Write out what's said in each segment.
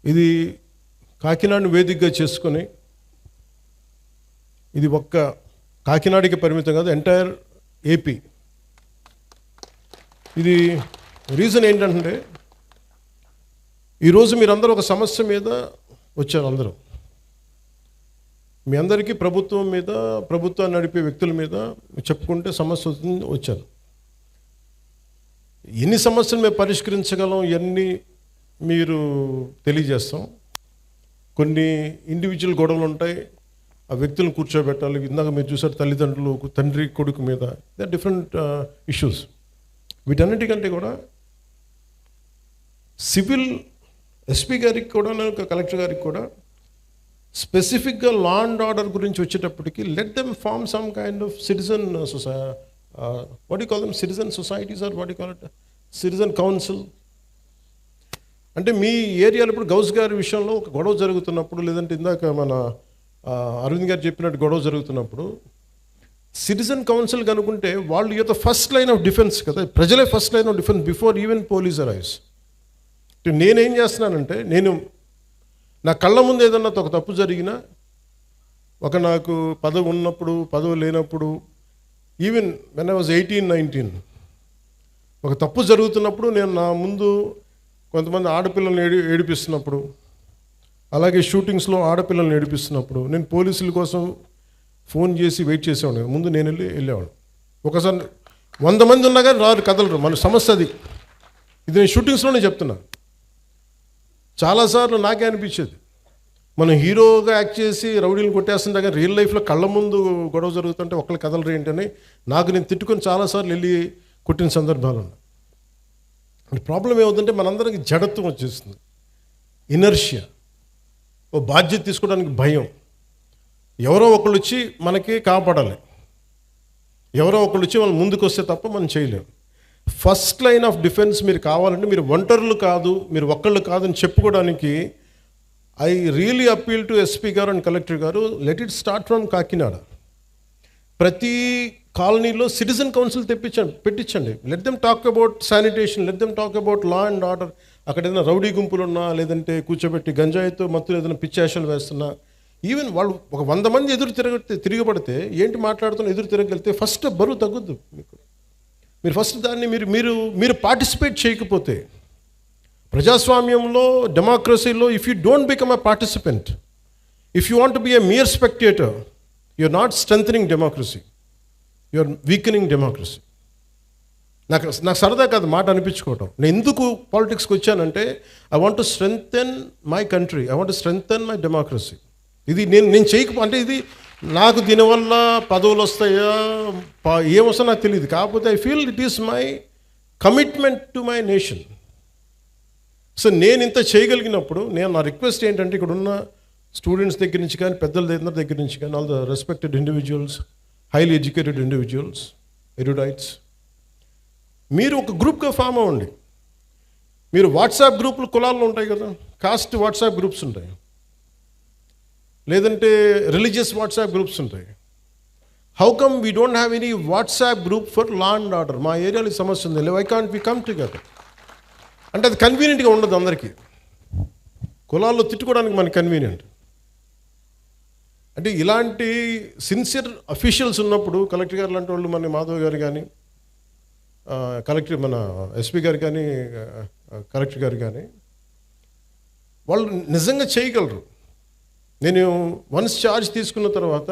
ఇది కాకినాడను వేదికగా చేసుకొని, ఇది ఒక్క కాకినాడకి పరిమితం కాదు, ఎంటైర్ ఏపీ. ఇది రీజన్ ఏంటంటే, ఈరోజు మీరందరూ ఒక సమస్య మీద వచ్చారు. అందరూ మీ అందరికీ ప్రభుత్వం మీద, ప్రభుత్వాన్ని నడిపే వ్యక్తుల మీద చెప్పుకుంటే సమస్య వచ్చారు. ఎన్ని సమస్యలు మేము పరిష్కరించగలం, ఇవన్నీ మీరు తెలియజేస్తాం. కొన్ని ఇండివిజువల్ గొడవలు ఉంటాయి, ఆ వ్యక్తులను కూర్చోబెట్టాలి. ఇందాక మీరు చూసారు తల్లిదండ్రులు, తండ్రి కొడుకు మీద, దే ఆర్ డిఫరెంట్ ఇష్యూస్. వీటన్నిటికంటే కూడా సివిల్ ఎస్పీ గారికి కూడా, కలెక్టర్ గారికి కూడా స్పెసిఫిక్గా లా అండ్ ఆర్డర్ గురించి వచ్చేటప్పటికి let them form some kind of citizen what you call them, citizen societies or what you call it, citizen council. అంటే మీ ఏరియాలో ఇప్పుడు గౌస్ గారి విషయంలో ఒక గొడవ జరుగుతున్నప్పుడు, లేదంటే ఇందాక మన అరవింద్ గారు చెప్పినట్టు గొడవ జరుగుతున్నప్పుడు సిటిజన్ కౌన్సిల్ కనుకుంటే వాళ్ళు యొక్క ఫస్ట్ లైన్ ఆఫ్ డిఫెన్స్ కదా, ప్రజలే first line of defence before even police arrives. నేనేం చేస్తున్నానంటే, నేను నా కళ్ళ ముందు ఏదన్నా ఒక తప్పు జరిగినా, ఒక నాకు పదవి ఉన్నప్పుడు, పదవి లేనప్పుడు, ఈవెన్ వెన్ ఐ వాజ్ 18-19 ఒక తప్పు జరుగుతున్నప్పుడు నేను నా ముందు కొంతమంది ఆడపిల్లల్ని ఏడిపిస్తున్నప్పుడు, అలాగే షూటింగ్స్లో ఆడపిల్లల్ని ఏడిపిస్తున్నప్పుడు నేను పోలీసుల కోసం ఫోన్ చేసి వెయిట్ చేసేవాడు. ముందు నేను వెళ్ళేవాడు. ఒకసారి 100 మంది ఉన్నా కానీ రారు, కదలరు. మన సమస్య అది. ఇది నేను షూటింగ్స్లోనే చెప్తున్నా. చాలాసార్లు నాకే అనిపించేది, మనం హీరోగా యాక్ట్ చేసి రౌడీలు కొట్టేస్తుంటే కానీ రియల్ లైఫ్లో కళ్ళ ముందు గొడవ జరుగుతుంటే ఒకళ్ళు కదలరు ఏంటని నాకు నేను తిట్టుకొని చాలాసార్లు వెళ్ళి కొట్టిన సందర్భాలు ఉన్నాయి. ప్రాబ్లం ఏమవుతుందంటే మనందరికి జడత్వం వచ్చేస్తుంది, ఇనర్షియా, ఓ బాధ్యత తీసుకోవడానికి భయం. ఎవరో ఒకళ్ళు వచ్చి మనకి కాపాడాలి, ఎవరో ఒకళ్ళు వచ్చి వాళ్ళు ముందుకు వస్తే తప్ప మనం చేయలేము. ఫస్ట్ లైన్ ఆఫ్ డిఫెన్స్ మీరు కావాలంటే మీరు ఒంటరులు కాదు, మీరు ఒక్కళ్ళు కాదని చెప్పుకోవడానికి I really appeal to SP గారు అండ్ కలెక్టర్ గారు, let it start from Kakinada. ప్రతి కాలనీలో సిటిజన్ కౌన్సిల్ పెట్టించండి. Let them talk about sanitation, let them talk about law and order. అక్కడ ఏదైనా రౌడీ గుంపులు ఉన్నా, లేదంటే కూర్చోబెట్టి గంజాయితో మత్తులు ఏదైనా పిచ్చేషాలు వేస్తున్నా, ఈవెన్ వాళ్ళు ఒక 100 మంది తిరగబడితే ఏంటి మాట్లాడుతున్నా ఎదురు తిరగలిగితే ఫస్ట్ బరువు తగ్గుద్దు మీకు. మీరు ఫస్ట్ దాన్ని మీరు పార్టిసిపేట్ చేయకపోతే, ప్రజాస్వామ్యంలో, డెమోక్రసీలో, if you don't become a participant, if you want be a mere spectator, you are not strengthening democracy, you are weakening democracy. నాకు సరదా కాదు మాట అనిపించుకోవటం. నేను ఎందుకు పాలిటిక్స్కి వచ్చానంటే, I want to strengthen my country, I want to strengthen my democracy. ఇది నేను చేయకపోతే, ఇది నాకు దీనివల్ల పదవులు వస్తాయా ఏమొస్తా నాకు తెలియదు. కాకపోతే I feel it is my commitment to my nation. So నేను ఇంత చేయగలిగినప్పుడు నా రిక్వెస్ట్ ఏంటంటే, ఇక్కడ ఉన్న స్టూడెంట్స్ దగ్గర నుంచి కానీ, పెద్దల దగ్గర నుంచి కానీ, all the respected individuals, highly educated individuals, erudites, మీరు ఒక గ్రూప్గా ఫామ్ అవ్వండి. మీరు వాట్సాప్ గ్రూపులు కులాల్లో ఉంటాయి కదా, కాస్ట్ వాట్సాప్ గ్రూప్స్ ఉంటాయి, లేదంటే రిలీజియస్ వాట్సాప్ గ్రూప్స్ ఉంటాయి. How come we don't have any WhatsApp group for law and order? మా ఏరియాలో సమస్య ఉంది, why can't we come together? అంటే అది కన్వీనియంట్గా ఉండదు అందరికీ. కులాల్లో తిట్టుకోవడానికి మనకి కన్వీనియంట్. అంటే ఇలాంటి సిన్సియర్ అఫీషియల్స్ ఉన్నప్పుడు, కలెక్టర్ గారు లాంటి వాళ్ళు, మన మాధవ్ గారు కానీ, కలెక్టర్ మన ఎస్పీ గారు కానీ, కలెక్టర్ గారు కానీ, వాళ్ళు నిజంగా చేయగలరు. నేను వన్స్ ఛార్జ్ తీసుకున్న తర్వాత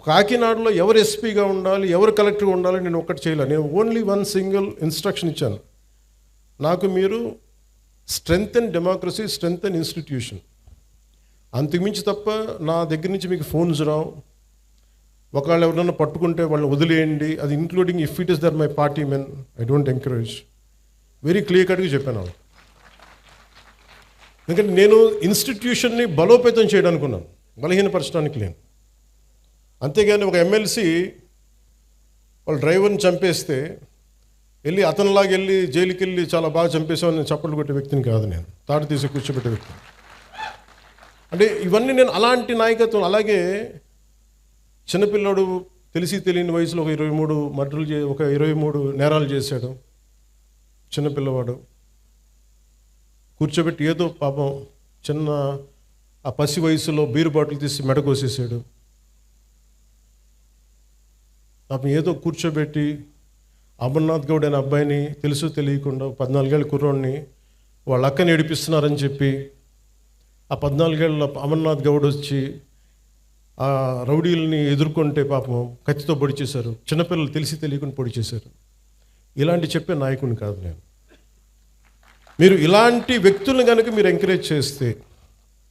కాకినాడలో ఎవరు ఎస్పీగా ఉండాలి, ఎవరు కలెక్టర్గా ఉండాలి నేను ఒక్కటి చేయలేను. నేను ఓన్లీ వన్ సింగిల్ ఇన్స్ట్రక్షన్ ఇచ్చాను, నాకు మీరు స్ట్రెంథెన్ డెమోక్రసీ, స్ట్రెంథెన్ ఇన్స్టిట్యూషన్, అంతకుమించి తప్ప నా దగ్గర నుంచి మీకు ఫోన్స్ రావు. ఒకవేళ ఎవరైనా పట్టుకుంటే వాళ్ళని వదిలేయండి, అది including if it is their my party men, I don't encourage. Very clear కట్గా చెప్పాను. ఎందుకంటే నేను ఇన్స్టిట్యూషన్ని బలోపేతం చేయడానికి ఉన్నాను, బలహీనపరచడానికి లేను. అంతేగాని ఒక ఎమ్మెల్సీ వాళ్ళ డ్రైవర్ని చంపేస్తే వెళ్ళి అతనిలాగా వెళ్ళి జైలుకి వెళ్ళి చాలా బాగా చంపేసామని చప్పట్లు కొట్టే వ్యక్తిని కాదు నేను, తాడు తీసి కూర్చోబెట్టే వ్యక్తిని. అంటే ఇవన్నీ నేను అలాంటి నాయకత్వం. అలాగే చిన్నపిల్లాడు తెలిసి తెలియని వయసులో ఒక 23 మర్డర్లు ఒక 23 నేరాలు చేశాడు చిన్నపిల్లవాడు. కూర్చోబెట్టి ఏదో పాపం చిన్న ఆ పసి వయసులో బీరు బాటిల్ తీసి మెడకోసేసాడు. పాపం ఏదో కూర్చోబెట్టి అమర్నాథ్ గౌడ్ అనే అబ్బాయిని తెలుసు తెలియకుండా 14 ఏళ్ళ కుర్రోడిని వాళ్ళ అక్కని ఏడిపిస్తున్నారని చెప్పి ఆ 14 ఏళ్ళ అమర్నాథ్ గౌడ్ వచ్చి ఆ రౌడీలని ఎదుర్కొంటే పాపం కత్తితో పొడి చేశారు. చిన్నపిల్లలు తెలిసి తెలియకుండా పొడి చేశారు. ఇలాంటి చెప్పే నాయకుడిని కాదు నేను. మీరు ఇలాంటి వ్యక్తులను కనుక మీరు ఎంకరేజ్ చేస్తే,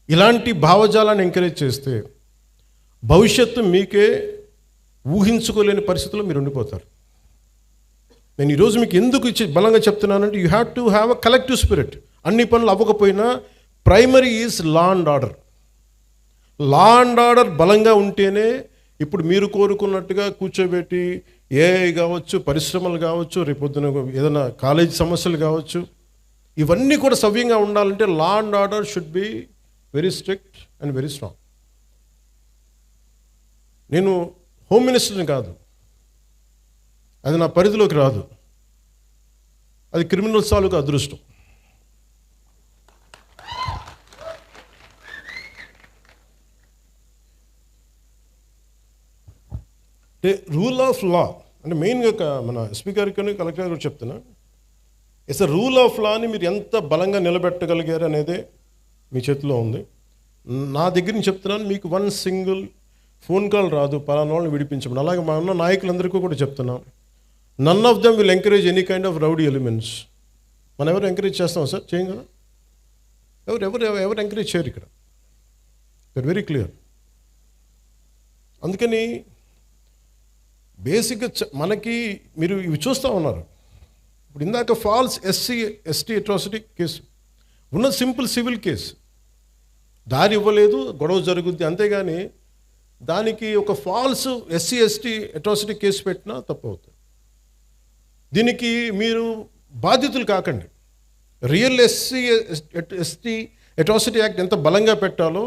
ఇలాంటి భావజాలాన్ని ఎంకరేజ్ చేస్తే భవిష్యత్తు మీకే ఊహించుకోలేని పరిస్థితుల్లో మీరు ఉండిపోతారు. నేను ఈరోజు మీకు ఎందుకు బలంగా చెప్తున్నానంటే, you have to have a collective spirit. అన్ని పనులు అవ్వకపోయినా primary is law and order. Law and order బలంగా ఉంటేనే ఇప్పుడు మీరు కోరుకున్నట్టుగా కూర్చోబెట్టి ఏఐ కావచ్చు, పరిశ్రమలు కావచ్చు, రేపొద్దున ఏదైనా కాలేజీ సమస్యలు కావచ్చు, ఇవన్నీ కూడా సవ్యంగా ఉండాలంటే లా and order should be very strict and very strong. నేను హోమ్ మినిస్టర్ని కాదు, అది నా పరిధిలోకి రాదు. అది క్రిమినల్స్ తాలూకు అదృష్టం. అంటే రూల్ ఆఫ్ లా అంటే మెయిన్గా మన ఎస్పీ గారికి కలెక్టర్ గారికి చెప్తున్నా, ఇట్స్ అ రూల్ ఆఫ్ లాని మీరు ఎంత బలంగా నిలబెట్టగలిగారు అనేదే మీ చేతిలో ఉంది. నా దగ్గర నుంచి చెప్తున్నాను, మీకు వన్ సింగిల్ ఫోన్ కాల్ రాదు పలానా వాళ్ళని విడిపించమని. అలాగే మా ఉన్న నాయకులందరికీ కూడా చెప్తున్నాం, none of them will encourage any kind of rowdy elements. మనం ఎవరు ఎంకరేజ్ చేస్తాం సార్? చేయం కదా. ఎవరు ఎంకరేజ్ చేయరు ఇక్కడ. That very clear. అందుకని బేసిక్గా మనకి మీరు ఇవి చూస్తూ ఉన్నారు. ఇప్పుడు ఇందాక ఫాల్స్ ఎస్టీ అట్రాసిటీ కేసు ఉన్న సింపుల్ సివిల్ కేసు, దారి ఇవ్వలేదు, గొడవ జరుగుద్ది, అంతేగాని దానికి ఒక ఫాల్స్ ఎస్టీ అట్రాసిటీ కేసు పెట్టినా తప్పు అవుతుంది. దీనికి మీరు బాధితులు కాకండి. రియల్ ఎస్టీ అట్రాసిటీ యాక్ట్ ఎంత బలంగా పెట్టాలో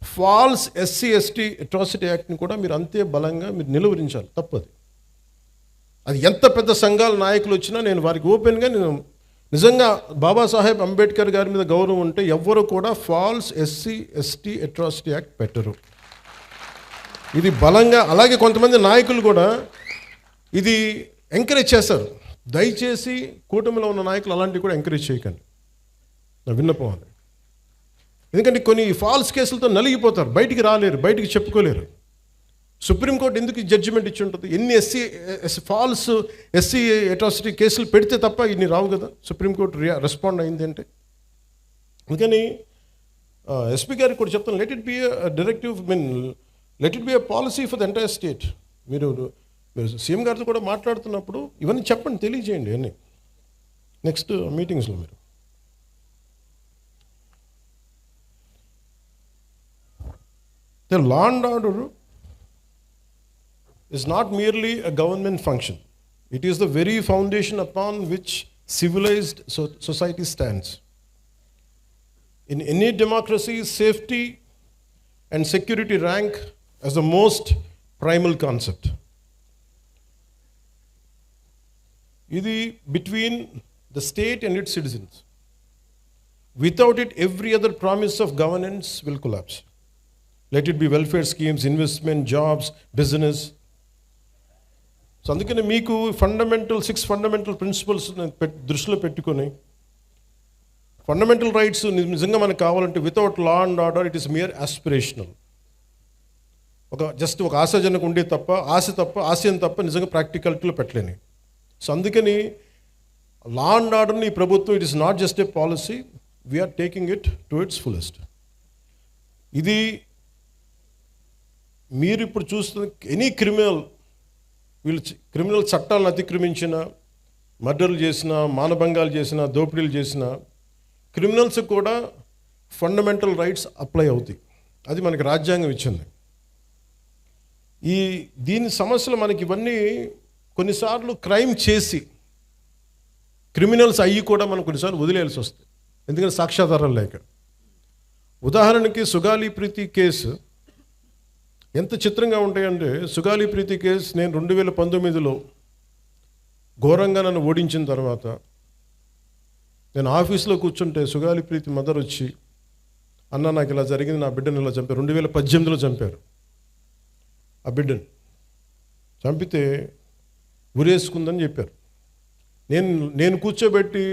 ఫాల్స్ ఎస్టీ అట్రాసిటీ యాక్ట్ని కూడా మీరు అంతే బలంగా మీరు నిలువరించాలి. తప్పది. అది ఎంత పెద్ద సంఘాల నాయకులు వచ్చినా నేను వారికి ఓపెన్గా, నేను నిజంగా బాబాసాహెబ్ అంబేద్కర్ గారి మీద గౌరవం ఉంటే ఎవ్వరు కూడా ఫాల్స్ ఎస్టీ అట్రాసిటీ యాక్ట్ పెట్టరు. ఇది బలంగా, అలాగే కొంతమంది నాయకులు కూడా ఇది ఎంకరేజ్ చేస్తారు. దయచేసి కూటమిలో ఉన్న నాయకులు అలాంటివి కూడా ఎంకరేజ్ చేయకండి, నా విన్నపం అది. ఎందుకంటే కొన్ని ఫాల్స్ కేసులతో నలిగిపోతారు, బయటికి రాలేరు, బయటికి చెప్పుకోలేరు. సుప్రీంకోర్టు ఎందుకు జడ్జిమెంట్ ఇచ్చి ఉంటుంది? ఎన్ని ఫాల్స్ ఎస్సీ అట్రాసిటీ కేసులు పెడితే తప్ప ఇన్ని రావు కదా. సుప్రీంకోర్టు రెస్పాండ్ అయింది అంటే. అందుకని ఎస్పీ గారికి కూడా చెప్తాను, let it be directive, let it be policy for the entire state. మీరు సీఎం గారితో కూడా మాట్లాడుతున్నప్పుడు ఇవన్నీ చెప్పండి, తెలియజేయండి అన్నీ నెక్స్ట్ మీటింగ్స్లో. మీరు the law and order is not merely a government function. It is the very foundation upon which civilized society stands. In any democracy, safety and security rank as the most primal concept. Idi between the state and its citizens. Without it, every other promise of governance will collapse. Let it be welfare schemes, investment, jobs, business. So అందుకని మీకు six fundamental principles దృష్టిలో పెట్టుకొని, fundamental rights నిజంగా మనకు కావాలంటే without law and order it is mere aspirational. Just ఒక ఆశాజనకు ఉండే తప్ప, ఆశయం తప్ప నిజంగా ప్రాక్టికాలిటీలో పెట్టలేని. సో అందుకని లా అండ్ ఆర్డర్ని ఈ ప్రభుత్వం, it is not just a policy, we are taking it to its fullest. ఇది మీరు ఇప్పుడు చూస్తున్న ఎనీ క్రిమినల్ చట్టాలను అతిక్రమించిన, మర్డర్లు చేసిన, మానభంగాలు చేసిన, దోపిడీలు చేసిన క్రిమినల్స్ కూడా ఫండమెంటల్ రైట్స్ అప్లై అవుతాయి. అది మనకి రాజ్యాంగం ఇచ్చింది. దీని సమస్యలు మనకి ఇవన్నీ కొన్నిసార్లు క్రైమ్ చేసి క్రిమినల్స్ అయ్యి కూడా మనం కొన్నిసార్లు వదిలేయాల్సి వస్తుంది, ఎందుకంటే సాక్ష్యాధారాలు లేక. ఉదాహరణకి సుగాలి ప్రీతి కేసు ఎంత చిత్రంగా ఉంటాయంటే, సుగాలి ప్రీతి కేసు నేను 2019లో ఘోరంగా నన్ను ఓడించిన తర్వాత నేను ఆఫీస్లో కూర్చుంటే సుగాలి ప్రీతి మదర్ వచ్చి అన్న నాకు ఇలా జరిగింది, నా బిడ్డను ఇలా చంపారు. 2018లో చంపారు ఆ బిడ్డను. చంపితే ఉరేసుకుందని చెప్పారు. నేను కూర్చోబెట్టి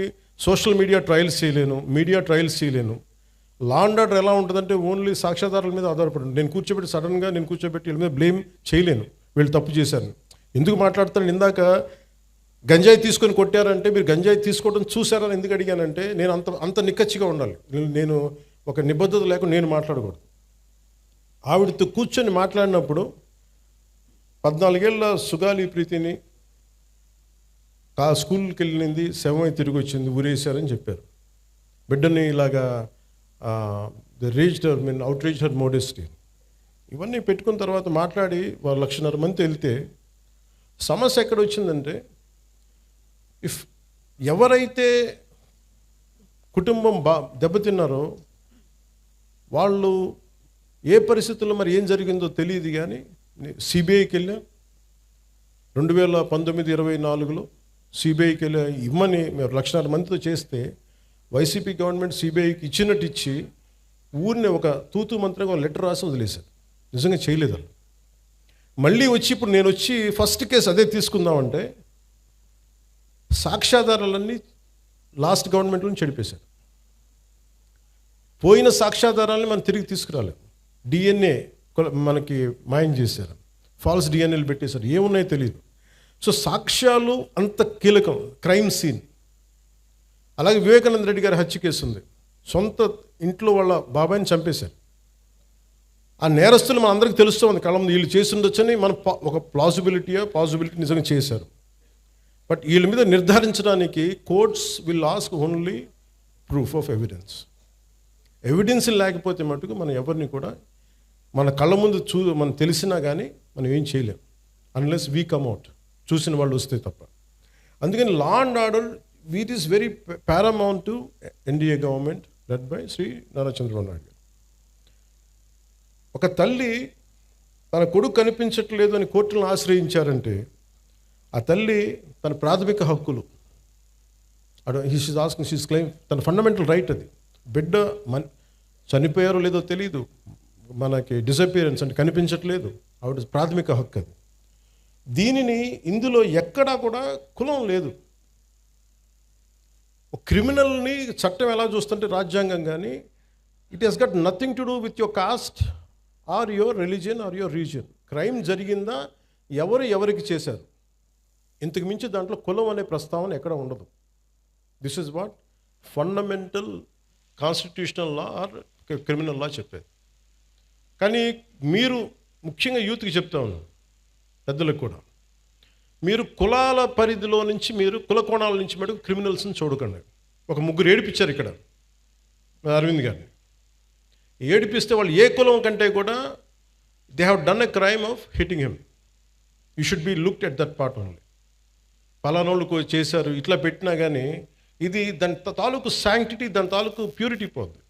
సోషల్ మీడియా ట్రయల్స్ చేయలేను. లా అండ్ ఆర్డర్ ఎలా ఉంటుందంటే ఓన్లీ సాక్ష్యాధారాల మీద ఆధారపడి నేను కూర్చోబెట్టి వీళ్ళ మీద బ్లేమ్ చేయలేను, వీళ్ళు తప్పు చేశారు. ఎందుకు మాట్లాడతాను? ఇందాక గంజాయి తీసుకొని కొట్టారంటే మీరు గంజాయి తీసుకోవడం చూసారని ఎందుకు అడిగానంటే నేను అంత నిక్కచ్చిగా ఉండాలి. నేను ఒక నిబద్ధత లేకుండా నేను మాట్లాడకూడదు. ఆవిడతో కూర్చొని మాట్లాడినప్పుడు 14 ఏళ్ళ సుగాలి ప్రీతిని స్కూల్కి వెళ్ళింది, శవమై తిరిగి వచ్చింది, ఊరేశారని చెప్పారు. బిడ్డని ఇలాగా అవుట్రీచ్ హర్ మోడెస్టీ ఇవన్నీ పెట్టుకున్న తర్వాత మాట్లాడి వాళ్ళు 1,50,000 మంది వెళ్తే సమస్య ఎక్కడ వచ్చిందంటే, ఎవరైతే కుటుంబం దెబ్బతిన్నారో వాళ్ళు ఏ పరిస్థితుల్లో మరి ఏం జరిగిందో తెలియదు. కానీ సిబిఐకి వెళ్ళా 2019-24లో సిబిఐకి వెళ్ళా ఇమ్మని మేము 1,00,000 మందితో చేస్తే వైసీపీ గవర్నమెంట్ సిబిఐకి ఇచ్చినట్టు ఇచ్చి ఊరిని ఒక తూతూ మంత్రంగా లెటర్ రాసి వదిలేశారు. నిజంగా చేయలేదు. మళ్ళీ వచ్చి ఇప్పుడు నేను వచ్చి ఫస్ట్ కేసు అదే తీసుకుందామంటే సాక్ష్యాధారాలన్నీ లాస్ట్ గవర్నమెంట్లో చెడిపేశారు. పోయిన సాక్ష్యాధారాలని మనం తిరిగి తీసుకురాలేదు. డిఎన్ఏ మనకి మాయం చేశారు, ఫాల్స్ డిఎన్ఏలు పెట్టేశారు, ఏమున్నాయో తెలియదు. సో సాక్ష్యాలు అంత కీలకం. Crime scene. అలాగే వివేకానంద రెడ్డి గారి హత్య కేసు ఉంది. సొంత ఇంట్లో వాళ్ళ బాబాయిని చంపేశారు. ఆ నేరస్తులు మన అందరికీ తెలుస్తూ ఉంది, కళ్ళ ముందు వీళ్ళు చేసి ఉండొచ్చని మనం ఒక పాసిబిలిటీ నిజంగా చేశారు. బట్ వీళ్ళ మీద నిర్ధారించడానికి courts will ask only proof of evidence లేకపోతే మటుకు మనం ఎవరిని కూడా మన కళ్ళ ముందు మనం తెలిసినా కానీ మనం ఏం చేయలేం, అన్లెస్ వీ కమ్అవుట్, చూసిన వాళ్ళు వస్తే తప్ప. అందుకని law and order it is very paramount to NDA government led by Shri Nara Chandrababu Naidu గారు. ఒక తల్లి తన కొడుకు కనిపించట్లేదు అని కోర్టులను ఆశ్రయించారంటే ఆ తల్లి తన ప్రాథమిక హక్కులు షీస్ క్లెయిమ్, తన ఫండమెంటల్ రైట్ అది. బిడ్డ చనిపోయారో లేదో తెలియదు, మనకి డిసపియరెన్స్ అంటే కనిపించట్లేదు, ఆవిడ ప్రాథమిక హక్కు అది. దీనిని ఇందులో ఎక్కడా కూడా కులం లేదు. ఒక క్రిమినల్ని చట్టం ఎలా చూస్తుంటే రాజ్యాంగం కానీ it has got nothing to do with your caste or your religion or your region. Crime జరిగిందా, ఎవరికి చేశారు, ఇంతకు మించి దాంట్లో కులం అనే ప్రస్తావన ఎక్కడ ఉండదు. This is what fundamental constitutional law or criminal law చెప్పేది. కానీ మీరు ముఖ్యంగా యూత్కి చెప్తా ఉన్నాను, పెద్దలకు కూడా, మీరు కులాల పరిధిలో నుంచి మీరు కుల కోణాల నుంచి మటుకు క్రిమినల్స్ని చూడకండి. ఒక 3 ఏడిపించారు ఇక్కడ అరవింద్ గారిని. ఏడిపిస్తే వాళ్ళు ఏ కులం కంటే కూడా they have done a crime of hitting him. You should be looked at that part only. పలానోళ్ళు చేశారు ఇట్లా పెట్టినా కానీ ఇది దాని తాలూకు శాంక్టిటీ, దాని తాలూకు ప్యూరిటీ పోద్ది.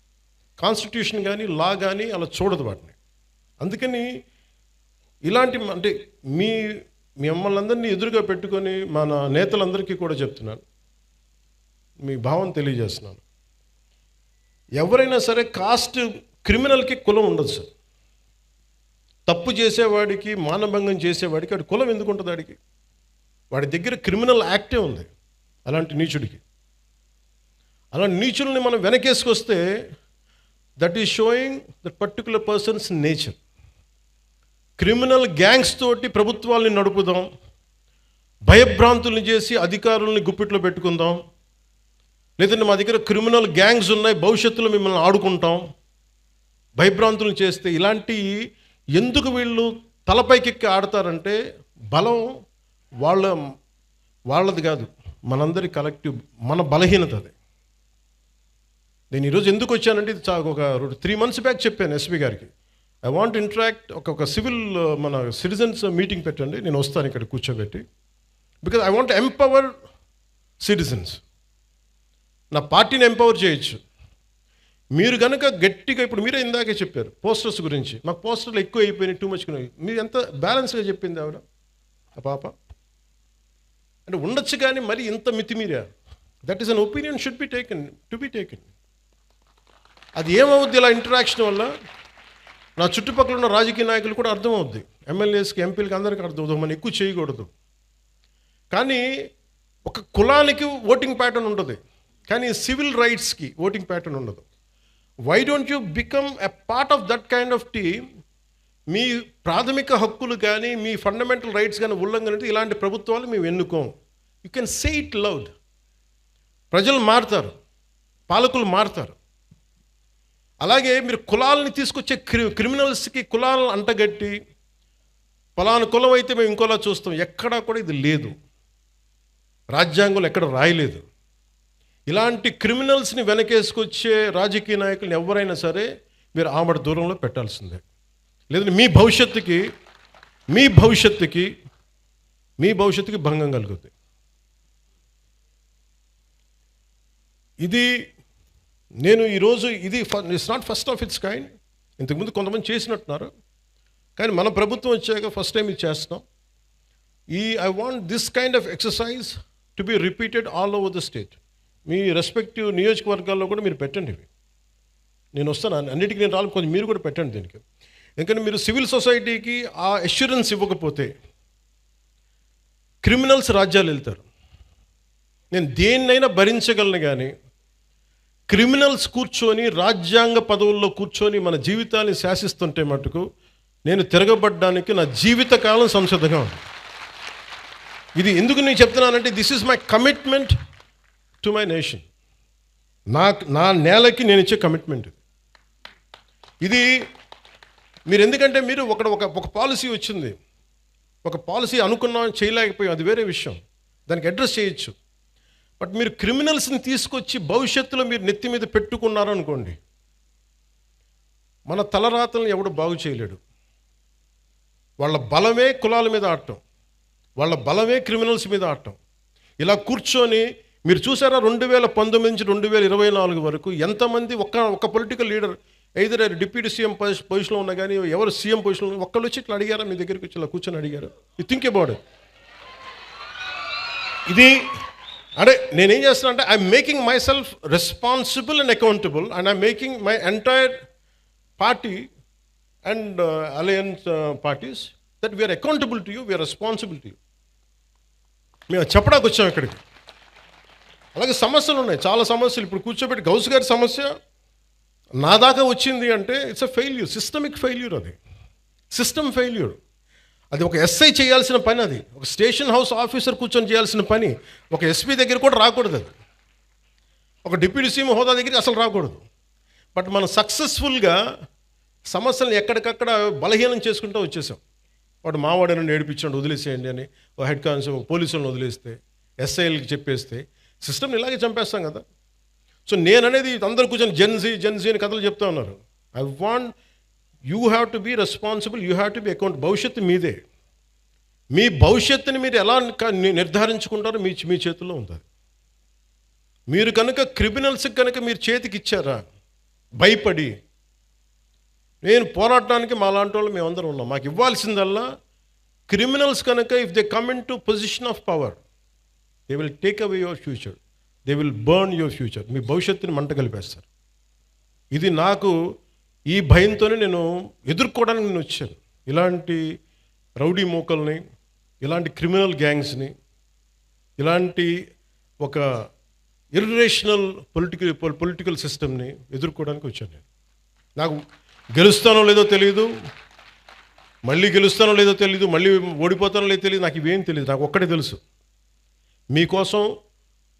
కాన్స్టిట్యూషన్ కానీ లా కానీ అలా చూడదు వాటిని. అందుకని ఇలాంటి అంటే మిమ్మల్ని అందరినీ ఎదురుగా పెట్టుకొని మన నేతలందరికీ కూడా చెప్తున్నాను, మీ భావం తెలియజేస్తున్నాను. ఎవరైనా సరే కాస్ట్ క్రిమినల్కి కులం ఉండదు సార్. తప్పు చేసేవాడికి, మానభంగం చేసేవాడికి వాడి కులం ఎందుకు ఉంటుంది? వాడి దగ్గర క్రిమినల్ యాక్టే ఉంది. అలాంటి నీచుడికి, అలాంటి నీచుల్ని మనం వెనకేసుకొస్తే that is showing that particular person's nature. Criminal gangs తోటి ప్రభుత్వాల్ని నడుపుదాం, భయభ్రాంతుల్ని చేసి అధికారుల్ని గుప్పిట్లో పెట్టుకుందాం, లేదంటే మా దగ్గర క్రిమినల్ గ్యాంగ్స్ ఉన్నాయి భవిష్యత్తులో మిమ్మల్ని ఆడుకుంటాం, భయభ్రాంతులను చేస్తే ఇలాంటి ఎందుకు వీళ్ళు తలపైకెక్కి ఆడతారంటే బలం వాళ్ళది కాదు, మనందరి కలెక్టివ్, మన బలహీనత అది. నేను ఈరోజు ఎందుకు వచ్చానంటే ఇది ఒక 3 months బ్యాక్ చెప్పాను ఎస్పీ గారికి, ఐ వాంట్ ఇంటరాక్ట్, ఒక సివిల్ మన సిటిజన్స్ మీటింగ్ పెట్టండి, నేను వస్తాను ఇక్కడ కూర్చోబెట్టి, because I want empower citizens. నా పార్టీని ఎంపవర్ చేయొచ్చు. మీరు కనుక గట్టిగా, ఇప్పుడు మీరే ఇందాకే చెప్పారు పోస్టర్స్ గురించి, మాకు పోస్టర్లు ఎక్కువ అయిపోయినాయి, టూ మచ్. మీరు ఎంత బ్యాలెన్స్గా చెప్పింది ఆవిడ, ఆ పాప. అంటే ఉండొచ్చు కానీ మరి ఇంత మితిమీరా. That is an opinion should be taken, to be taken. అది ఏమవుద్ది ఇలా ఇంటరాక్షన్ వల్ల? నా చుట్టుపక్కల ఉన్న రాజకీయ నాయకులు కూడా అర్థమవుద్ది, ఎమ్మెల్యేస్కి ఎంపీలకి అందరికీ అర్థమవుతుంది, మనం ఎక్కువ చేయకూడదు. కానీ ఒక కులానికి ఓటింగ్ ప్యాటర్న్ ఉంటుంది, కానీ సివిల్ రైట్స్కి ఓటింగ్ ప్యాటర్న్ ఉండదు. Why don't you become a part of that kind of team? మీ ప్రాథమిక హక్కులు కానీ మీ ఫండమెంటల్ రైట్స్ కానీ ఉల్లంఘన అంటే ఇలాంటి ప్రభుత్వాలు మేము ఎన్నుకోం. You can say it loud. ప్రజలు మారుతారు, పాలకులు మారుతారు. అలాగే మీరు కులాలని తీసుకొచ్చే క్రిమినల్స్కి కులాలను అంటగట్టి పలానా కులం అయితే మేము ఇంకోలా చూస్తాం, ఎక్కడా కూడా ఇది లేదు, రాజ్యాంగంలో ఎక్కడ రాయలేదు. ఇలాంటి క్రిమినల్స్ని వెనకేసుకొచ్చే రాజకీయ నాయకులను ఎవరైనా సరే మీరు ఆమడ దూరంలో పెట్టాల్సిందే. లేదంటే మీ భవిష్యత్తుకి భంగం కలుగుతుంది. ఇది నేను ఈరోజు ఇది it's not first of it's kind. ఇంతకుముందు కొంతమంది చేసినట్టున్నారు, కానీ మన ప్రభుత్వం వచ్చాక ఫస్ట్ టైం ఇది చేస్తున్నాం. I want this kind of exercise to be repeated all over the state. Me respective నియోజకవర్గాల్లో కూడా మీరు పెట్టండి ఇవి. నేను వస్తాను, అన్నిటికీ నేను రాను, కొంచెం మీరు కూడా పెట్టండి దీనికి. ఎందుకంటే మీరు సివిల్ సొసైటీకి ఆ అష్యూరెన్స్ ఇవ్వకపోతే క్రిమినల్స్ రాజ్యాలు వెళ్తారు. నేను దేన్నైనా భరించగలను, కానీ క్రిమినల్స్ కూర్చొని రాజ్యాంగ పదవుల్లో కూర్చొని మన జీవితాన్ని శాసిస్తుంటే మటుకు నేను తిరగబడ్డానికి నా జీవితకాలం సంసిద్ధంగా ఉంది. ఇది ఎందుకు నేను చెప్తున్నానంటే this is my commitment to my nation. నా నేలకి నేను ఇచ్చే కమిట్మెంట్ ఇది. మీరు ఎందుకంటే మీరు ఒక పాలసీ వచ్చింది, ఒక పాలసీ అనుకున్నాం చేయలేకపోయాం, అది వేరే విషయం, దానికి అడ్రస్ చేయొచ్చు. బట్ మీరు క్రిమినల్స్ని తీసుకొచ్చి భవిష్యత్తులో మీరు నెత్తి మీద పెట్టుకున్నారనుకోండి, మన తలరాతలను ఎవడు బాగు చేయలేడు. వాళ్ళ బలమే కులాల మీద ఆడటం, వాళ్ళ బలమే క్రిమినల్స్ మీద ఆడటం. ఇలా కూర్చొని మీరు చూసారా 2019 నుంచి 2024 వరకు ఎంతమంది ఒక political leader either deputy CM పొజిషన్లో ఉన్నా కానీ ఎవరు సీఎం పొజిషన్లో ఒక్కళ్ళు వచ్చి ఇట్లా అడిగారా, మీ దగ్గరికి వచ్చి ఇలా కూర్చొని అడిగారు? You think about it. ఇది అంటే నేనేం చేస్తున్నా అంటే I'm making myself responsible and accountable, and I'm making my entire party and alliance parties that we're accountable to you, we're responsible to you. మేము చెప్పడానికి వచ్చాం ఇక్కడికి. అలాగే సమస్యలు ఉన్నాయి, చాలా సమస్యలు. ఇప్పుడు కూర్చోబెట్టి గౌస్ గారి సమస్య నా దాకా వచ్చింది అంటే it's a failure, systemic failure. అది సిస్టమ్ ఫెయిల్యూర్. అది ఒక ఎస్ఐ చేయాల్సిన పని, అది ఒక స్టేషన్ హౌస్ ఆఫీసర్ కూర్చొని చేయాల్సిన పని. ఒక ఎస్పీ దగ్గర కూడా రాకూడదు, అది ఒక డిప్యూటీ సీఎం హోదా దగ్గరికి అసలు రాకూడదు. బట్ మనం సక్సెస్ఫుల్గా సమస్యలను ఎక్కడికక్కడ బలహీనం చేసుకుంటూ వచ్చేసాం. వాడు మావాడని ఏడిపించండి వదిలేసేయండి అని హెడ్ కానిస్టేబుల్ పోలీసులను వదిలేస్తే, ఎస్ఐలకి చెప్పేస్తే సిస్టమ్ని ఇలాగే చంపేస్తాం కదా. సో నేననేది అందరూ కూర్చొని జెన్జీ అని కథలు చెప్తా ఉన్నారు. I want you have to be responsible, you have to be account. భవిష్యత్తు మీదే. మీ భవిష్యత్తుని మీరు ఎలా నిర్ధారించుకుంటారో మీ చేతుల్లో ఉంటుంది. మీరు కనుక క్రిమినల్స్కి కనుక మీరు చేతికి ఇచ్చారా భయపడి, నేను పోరాడటానికి మా లాంటి వాళ్ళు మేమందరం ఉన్నాం. మాకు ఇవ్వాల్సిందల్లా క్రిమినల్స్ కనుక if they come in to position of power they will take away your future, they will burn your future. మీ భవిష్యత్తుని మంట కలిపేస్తారు. ఇది నాకు ఈ భయంతోనే నేను ఎదుర్కోవడానికి నేను వచ్చాను. ఇలాంటి రౌడీ మూకల్ని, ఇలాంటి క్రిమినల్ గ్యాంగ్స్ని, ఇలాంటి ఒక ఇర్రేషనల్ పొలిటికల్ సిస్టమ్ని ఎదుర్కోవడానికి వచ్చాను నేను. నాకు గెలుస్తానో లేదో తెలియదు, మళ్ళీ గెలుస్తానో లేదో తెలియదు, మళ్ళీ ఓడిపోతానో లేదో తెలియదు, నాకు ఇవేం తెలియదు. నాకు ఒక్కటే తెలుసు, మీకోసం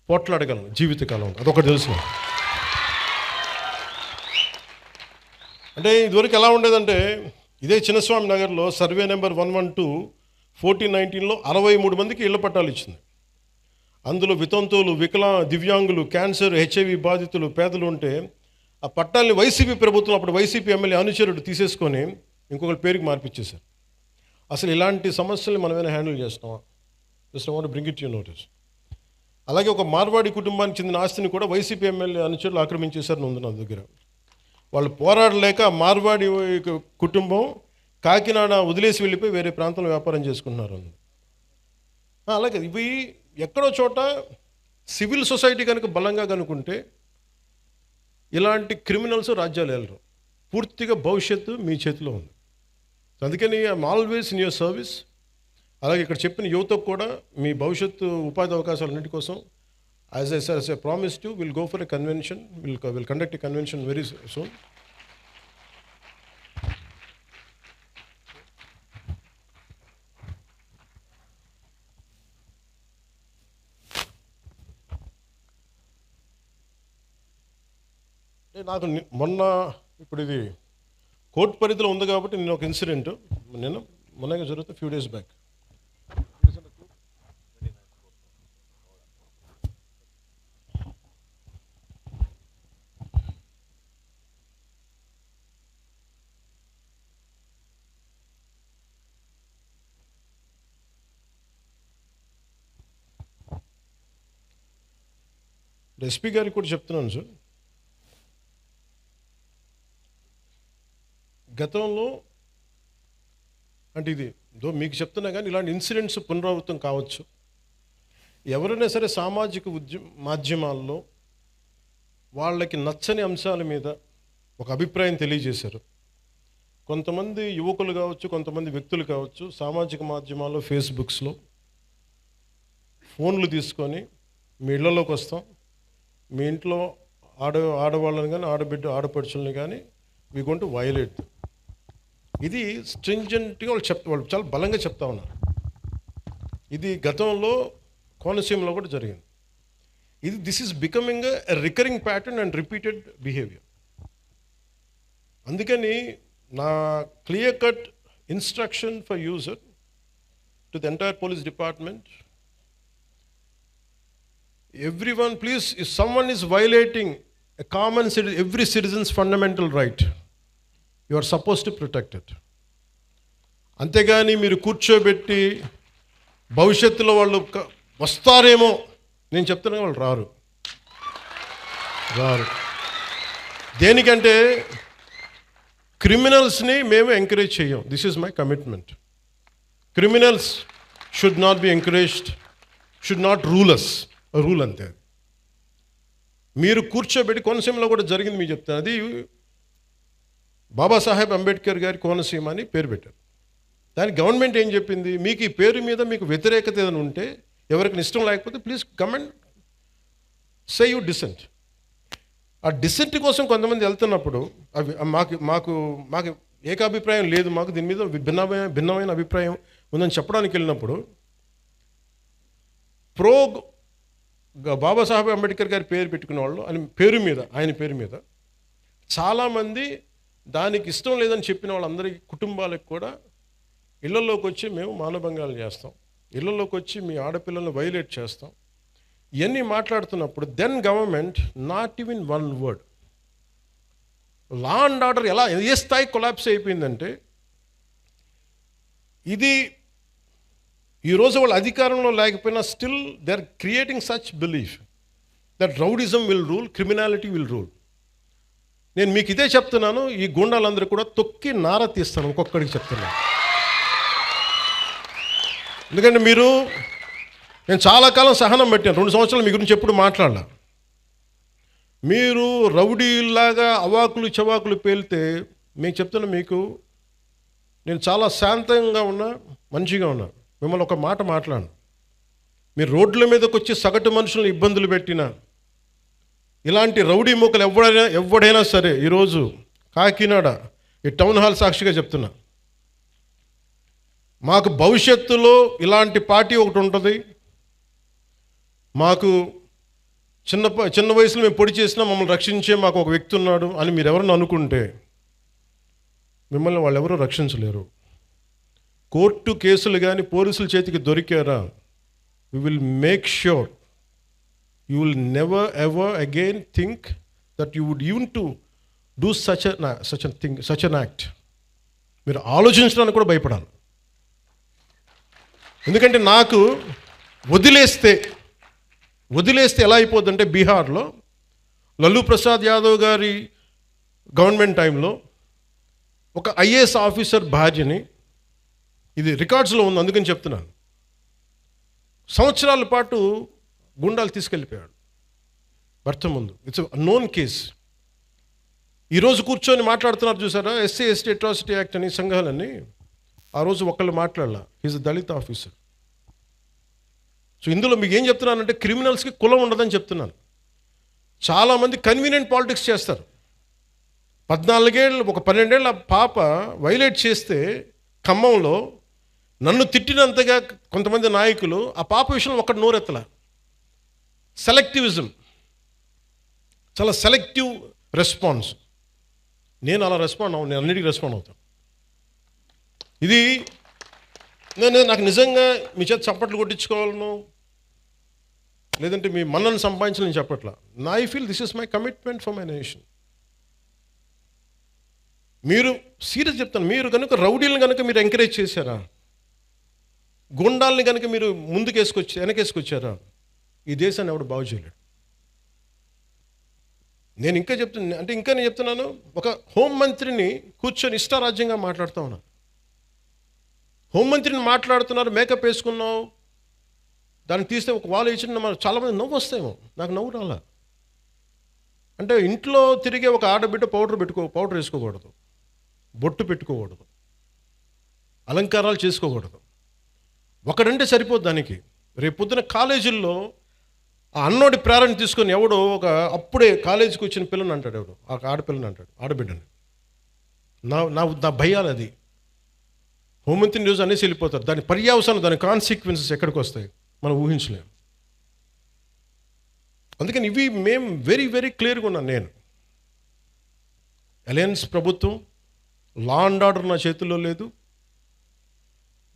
పోట్లాడగలను జీవితకాలం, అదొకటి తెలుసు. అంటే ఇదివరకు ఎలా ఉండేదంటే ఇదే చిన్నస్వామి నగర్లో సర్వే నెంబర్ 112 1419లో 63 మందికి ఇళ్ల పట్టాలు ఇచ్చింది. అందులో వితంతువులు, దివ్యాంగులు, క్యాన్సర్, హెచ్ఐవి బాధితులు, పేదలు ఉంటే ఆ పట్టాలని వైసీపీ ప్రభుత్వం, అప్పుడు వైసీపీ ఎమ్మెల్యే అనుచరుడు తీసేసుకొని ఇంకొకరి పేరుకి మార్పిచ్చేశారు. అసలు ఇలాంటి సమస్యల్ని మనమేనా హ్యాండిల్ చేస్తామా? Just I want to bring it to your notice. అలాగే ఒక మార్వాడి కుటుంబానికి చెందిన ఆస్తిని కూడా వైసీపీ ఎమ్మెల్యే అనుచరులు ఆక్రమించేశారని ఉంది నా దగ్గర. వాళ్ళు పోరాడలేక మార్వాడి కుటుంబం కాకినాడ వదిలేసి వెళ్ళిపోయి వేరే ప్రాంతంలో వ్యాపారం చేసుకుంటున్నారు. అలాగే ఇవి ఎక్కడో చోట సివిల్ సొసైటీ కనుక బలంగా కనుకుంటే ఇలాంటి క్రిమినల్స్ రాజ్యాలు వెళ్ళరు. పూర్తిగా భవిష్యత్తు మీ చేతిలో ఉంది. అందుకని I'm always in your service. అలాగే ఇక్కడ చెప్పిన యువతకు కూడా మీ భవిష్యత్తు ఉపాధి అవకాశాలన్నింటి కోసం as I promised you will go for a convention, will conduct a convention very soon. నాకు మొన్న ఇప్పుడు ఇది కోర్టు పరిధిలో ఉంది కాబట్టి నేను ఒక ఇన్సిడెంట్ మొన్నగా జరుగుతుంది ఫ్యూ డేస్ బ్యాక్. ఎస్పీ గారికి కూడా చెప్తున్నాను సార్, గతంలో అంటే ఇది మీకు చెప్తున్నా కానీ ఇలాంటి ఇన్సిడెంట్స్ పునరావృతం కావచ్చు. ఎవరైనా సరే సామాజిక మాధ్యమాల్లో వాళ్ళకి నచ్చని అంశాల మీద ఒక అభిప్రాయం తెలియజేశారు. కొంతమంది యువకులు కావచ్చు, కొంతమంది వ్యక్తులు కావచ్చు, సామాజిక మాధ్యమాల్లో ఫేస్బుక్స్లో ఫోన్లు తీసుకొని మీ ఇళ్లలోకి వస్తాం, మీ ఇంట్లో ఆడవాళ్ళని కానీ ఆడపడుచుల్ని కానీ వీ గోయింగ్ టు వయలేట్. ఇది స్ట్రింజెంట్గా వాళ్ళు చాలా బలంగా చెప్తా ఉన్నారు. ఇది గతంలో కోనసీమలో కూడా జరిగింది. This is becoming a recurring pattern and repeated behaviour. అందుకని నా clear cut instruction for user to the entire police department, everyone please, if someone is violating a common every citizen's fundamental right, you are supposed to protect it. అంతేగాని మీరు కూర్చోబెట్టి భవిష్యత్తులో వాళ్ళు వస్తారేమో, నేను చెప్తున్నా వాళ్ళు రారు. దేనికంటే క్రిమినల్స్ని మేము ఎంకరేజ్ చేయం. This is my commitment. Criminals should not be encouraged, should not rule అంతే. మీరు కూర్చోబెట్టి కోనసీమలో కూడా జరిగింది మీకు చెప్తాను. అది బాబాసాహెబ్ అంబేద్కర్ గారి కోనసీమ అని పేరు పెట్టారు. దానికి గవర్నమెంట్ ఏం చెప్పింది, మీకు ఈ పేరు మీద మీకు వ్యతిరేకత ఏదైనా ఉంటే, ఎవరికి ఇష్టం లేకపోతే please come and say you dissent. ఆ డిసెంట్ కోసం కొంతమంది వెళ్తున్నప్పుడు అవి మాకు ఏకాభిప్రాయం లేదు, మాకు దీని మీద భిన్నమైన అభిప్రాయం ఉందని చెప్పడానికి వెళ్ళినప్పుడు బాబాసాహెబ్ అంబేద్కర్ గారి పేరు పెట్టుకున్న వాళ్ళు ఆయన పేరు మీద చాలామంది దానికి ఇష్టం లేదని చెప్పిన వాళ్ళందరికీ కుటుంబాలకు కూడా ఇళ్లలోకి వచ్చి మేము మానభంగాలు చేస్తాం, ఇళ్లలోకి వచ్చి మీ ఆడపిల్లల్ని వైలేట్ చేస్తాం, ఇవన్నీ మాట్లాడుతున్నప్పుడు then government not even one word. Law and order ఏ స్థాయి కొలాప్స్ అయిపోయిందంటే, ఇది ఈరోజు వాళ్ళు అధికారంలో లేకపోయినా still they are creating such belief that rowdyism will rule, criminality will rule. నేను మీకు ఇదే చెప్తున్నాను, ఈ గుండాలందరూ కూడా తొక్కి నార తీస్తాను, ఒక్కొక్కడికి చెప్తున్నాను. ఎందుకంటే నేను చాలా కాలం సహనం పెట్టాను, 2 సంవత్సరాలు మీ గురించి ఎప్పుడు మాట్లాడాల. మీరు రౌడీలాగా అవాకులు చవాకులు పేలితే మీకు చెప్తున్నా, నేను చాలా శాంతంగా ఉన్నా, మంచిగా ఉన్నా. మిమ్మల్ని ఒక మాట మాట్లాడను. మీరు రోడ్ల మీదకి వచ్చి సగటు మనుషులను ఇబ్బందులు పెట్టినా, ఇలాంటి రౌడీ మూకలు ఎవడైనా సరే, ఈరోజు కాకినాడ ఈ టౌన్ హాల్ సాక్షిగా చెప్తున్నా, మాకు భవిష్యత్తులో ఇలాంటి పార్టీ ఒకటి ఉంటుంది. మాకు చిన్న వయసులో మేము పొడి చేసినా మమ్మల్ని రక్షించే మాకు ఒక వ్యక్తి ఉన్నాడు అని మీరు ఎవరైనా అనుకుంటే, మిమ్మల్ని వాళ్ళు ఎవరూ రక్షించలేరు. కోర్టు కేసులు కానీ పోలీసుల చేతికి దొరికారా, we will make sure you will never ever again think that you would even to do such an act. మీరు ఆలోచించడానికి కూడా భయపడాలి. ఎందుకంటే నాకు వదిలేస్తే ఎలా అయిపోద్దంటే, బీహార్లో లల్లూ ప్రసాద్ యాదవ్ గారి గవర్నమెంట్ టైంలో ఒక ఐఏఎస్ ఆఫీసర్ భార్యని, ఇది రికార్డ్స్లో ఉంది అందుకని చెప్తున్నాను, సంవత్సరాల పాటు గుండాలు తీసుకెళ్ళిపోయాడు భర్త ముందు. It's known case. ఈరోజు కూర్చొని మాట్లాడుతున్నారు చూసారా, ఎస్సీ ఎస్టీ అట్రాసిటీ యాక్ట్ అని సంఘాలన్నీ. ఆ రోజు ఒకళ్ళు మాట్లాడాల, ఈజ్ దళిత ఆఫీసర్. సో ఇందులో మీకు ఏం చెప్తున్నానంటే, క్రిమినల్స్కి కులం ఉండదని చెప్తున్నాను. చాలామంది కన్వీనియంట్ పాలిటిక్స్ చేస్తారు. 14 ఏళ్ళు, ఒక 12 ఏళ్ళ పాప వైలేట్ చేస్తే ఖమ్మంలో నన్ను తిట్టినంతగా కొంతమంది నాయకులు ఆ పాప విషయంలో ఒకటి నోరెత్తల. సెలెక్టివిజం, చాలా సెలెక్టివ్ రెస్పాన్స్. నేను అలా రెస్పాండ్ అవ్వను, నేను అన్నిటికీ రెస్పాండ్ అవుతాను. ఇది నాకు నిజంగా మీ చేత చప్పట్లు కొట్టించుకోవాలను, లేదంటే మీ మన్నను సంపాదించాలని చెప్పట్లా. I feel this is my commitment for my nation. మీరు సీరియస్ చెప్తాను, మీరు కనుక రౌడీలను కనుక మీరు ఎంకరేజ్ చేశారా, గుండాలని కనుక మీరు వెనకేసుకొచ్చారా, ఈ దేశాన్ని ఎవడు బాగు చేయలేడు. నేను చెప్తున్నాను, ఒక హోంమంత్రిని కూర్చొని ఇష్టారాజ్యంగా మాట్లాడుతూ ఉన్నాను. హోంమంత్రిని మాట్లాడుతున్నారు, మేకప్ వేసుకున్నావు, దాన్ని తీస్తే ఒక వాళ్ళు ఇచ్చిన చాలామంది నవ్వు వస్తాయేమో, నాకు నవ్వు రాలా. అంటే ఇంట్లో తిరిగే ఒక ఆడబిడ్డ పౌడర్ వేసుకోకూడదు, బొట్టు పెట్టుకోకూడదు, అలంకారాలు చేసుకోకూడదు. ఒకడంటే సరిపోద్ది దానికి. రేపు పొద్దున కాలేజీల్లో ఆ అన్నోడి ప్రేరణ తీసుకొని ఎవడో ఒక అప్పుడే కాలేజీకి వచ్చిన పిల్లని అంటాడు, ఎవడు ఆ ఆడపిల్లని అంటాడు, ఆడబిడ్డని. నా భయాలు అది. హోంమంత్రిని రోజు అనేసి వెళ్ళిపోతారు. దాని పర్యావసానం, దాని కాన్సిక్వెన్సెస్ ఎక్కడికి వస్తాయి మనం ఊహించలేము. అందుకని ఇవి మేము వెరీ వెరీ క్లియర్గా ఉన్నాను. నేను అలయన్స్ ప్రభుత్వం, లా అండ్ ఆర్డర్ నా చేతుల్లో లేదు.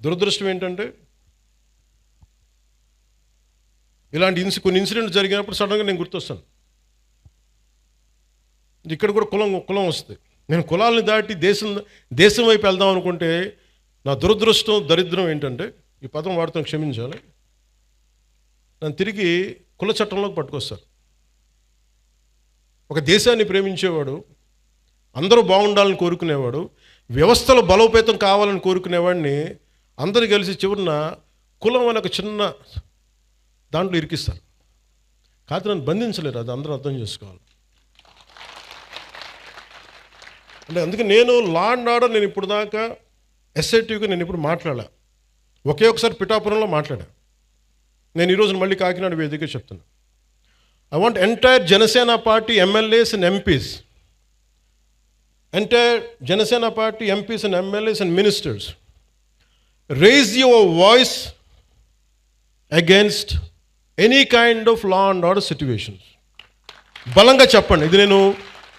దురదృష్టం ఏంటంటే, ఇలాంటి కొన్ని ఇన్సిడెంట్ జరిగినప్పుడు సడన్గా నేను గుర్తొస్తాను. ఇక్కడ కూడా కులం వస్తుంది. నేను కులాలను దాటి దేశం వైపు వెళ్దాం అనుకుంటే నా దురదృష్టం, దరిద్రం ఏంటంటే, ఈ పదం వాడుతాను, క్షమించాలి, నన్ను తిరిగి కుల చట్టంలోకి పట్టుకొస్తారు. ఒక దేశాన్ని ప్రేమించేవాడు, అందరూ బాగుండాలని కోరుకునేవాడు, వ్యవస్థలో బలోపేతం కావాలని కోరుకునేవాడిని అందరూ కలిసి చివరిన కులం అనే ఒక చిన్న దాంట్లో ఇరికిస్తారు. కాదు, నన్ను బంధించలేరు. అది అందరూ అర్థం చేసుకోవాలి. అంటే అందుకే నేను లా అండ్ ఆర్డర్, నేను ఇప్పుడు దాకా ఎస్ఐటీగా నేను ఇప్పుడు మాట్లాడా. ఒకసారి పిఠాపురంలో మాట్లాడా. నేను ఈరోజు మళ్ళీ కాకినాడ వేదిక చెప్తున్నా. I want entire Janasena party MLAs and MPs, entire Janasena party MPs and MLAs and ministers, raise your voice against any kind of law and order situations. బలంగా చెప్పండి. ఇది నేను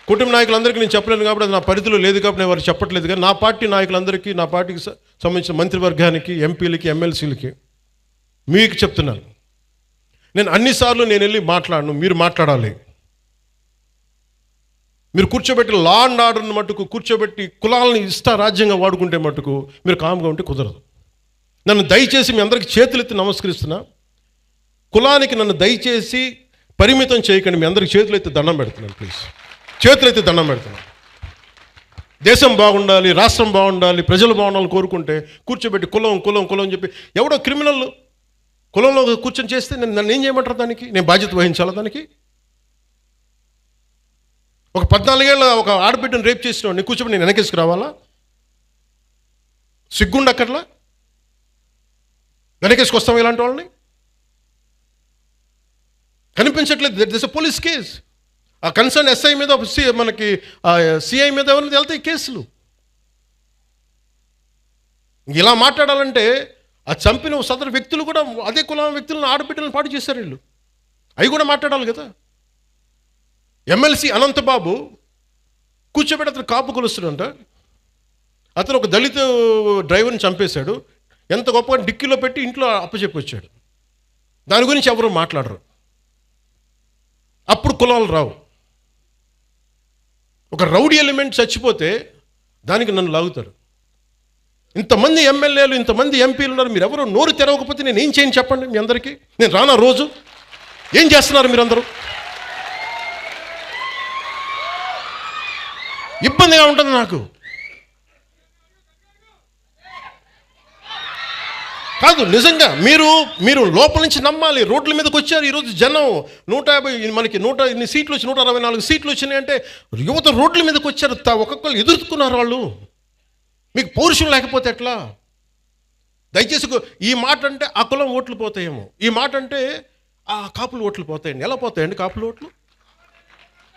కుటుంబ నాయకులందరికీ నేను చెప్పలేను కాబట్టి, అది నా పరిధిలో లేదు కాబట్టి నేను వారు చెప్పట్లేదు. కానీ నా పార్టీ నాయకులందరికీ, నా పార్టీకి సంబంధించిన మంత్రివర్గానికి, ఎంపీలకి, ఎమ్మెల్సీలకి మీకు చెప్తున్నాను, నేను అన్నిసార్లు నేను వెళ్ళి మాట్లాడను, మీరు మాట్లాడాలి. మీరు కూర్చోబెట్టి లా అండ్ ఆర్డర్ని మట్టుకు కూర్చోబెట్టి కులాలని రాజ్యంగా వాడుకుంటే మట్టుకు మీరు కామ్గా ఉంటే కుదరదు. నన్ను దయచేసి మీ అందరికీ చేతులెత్తి నమస్కరిస్తున్నా. కులానికి నన్ను దయచేసి పరిమితం చేయకండి. మీ అందరికి చేతులెత్తి దండం పెడుతున్నాను. ప్లీజ్ చేతులెత్తి దండం పెడుతున్నాను. దేశం బాగుండాలి, రాష్ట్రం బాగుండాలి, ప్రజలు బాగుండాలని కోరుకుంటే కూర్చోబెట్టి కులం అని చెప్పి ఎవడో క్రిమినల్ కులంలో కూర్చొని చేస్తే నన్ను ఏం చేయమంటారు? దానికి నేను బాధ్యత వహించాలా? దానికి ఒక 14 ఏళ్ళ ఒక ఆడబిడ్డను రేప్ చేసిన వాడిని కూర్చోబెట్టి నేను వెనకేసుకు రావాలా? సిగ్గుండక్కర్లా? వెనకేసుకొస్తాం ఇలాంటి వాళ్ళని? కనిపించట్లేదు. This a police case. ఆ కన్సర్న్ ఎస్ఐ మీద, మనకి సిఐ మీద ఎవరిని వెళ్తాయి కేసులు. ఇలా మాట్లాడాలంటే ఆ చంపిన సదరు వ్యక్తులు కూడా అదే కులం వ్యక్తులను, ఆడబిడ్డలను పాటు చేశారు వీళ్ళు. అవి కూడా మాట్లాడాలి కదా. ఎమ్మెల్సీ అనంతబాబు కూర్చోబెట్టి అతను కాపు కొలుస్తాడంట. అతను ఒక దళిత డ్రైవర్ని చంపేశాడు. ఎంత గొప్పగా డిక్కీలో పెట్టి ఇంట్లో అప్పచెప్పొచ్చాడు. దాని గురించి ఎవరు మాట్లాడరు. అప్పుడు కులాలు రావు. ఒక రౌడీ ఎలిమెంట్ చచ్చిపోతే దానికి నన్ను లాగుతారు. ఇంతమంది ఎమ్మెల్యేలు, ఇంతమంది ఎంపీలు ఉన్నారు, మీరు ఎవరు నోరు తెరవకపోతే నేను ఏం చేయను చెప్పండి? మీ అందరికీ నేను రానా? రోజు ఏం చేస్తున్నారు మీరందరూ? ఇబ్బందిగా ఉంటుంది నాకు. కాదు, నిజంగా మీరు లోపల నుంచి నమ్మాలి. రోడ్ల మీదకి వచ్చారు ఈరోజు జనం. 150 మనకి 100 సీట్లు వచ్చి 164 సీట్లు వచ్చినాయి అంటే యువత రోడ్ల మీదకి వచ్చారు. ఒక్కొక్కరు ఎదుర్కొన్నారు వాళ్ళు. మీకు పౌరుషం లేకపోతే ఎట్లా? దయచేసి ఈ మాట అంటే ఆ కులం ఓట్లు పోతాయేమో, ఈ మాట అంటే ఆ కాపులు ఓట్లు పోతాయండి. ఎలా పోతాయండి కాపులు ఓట్లు?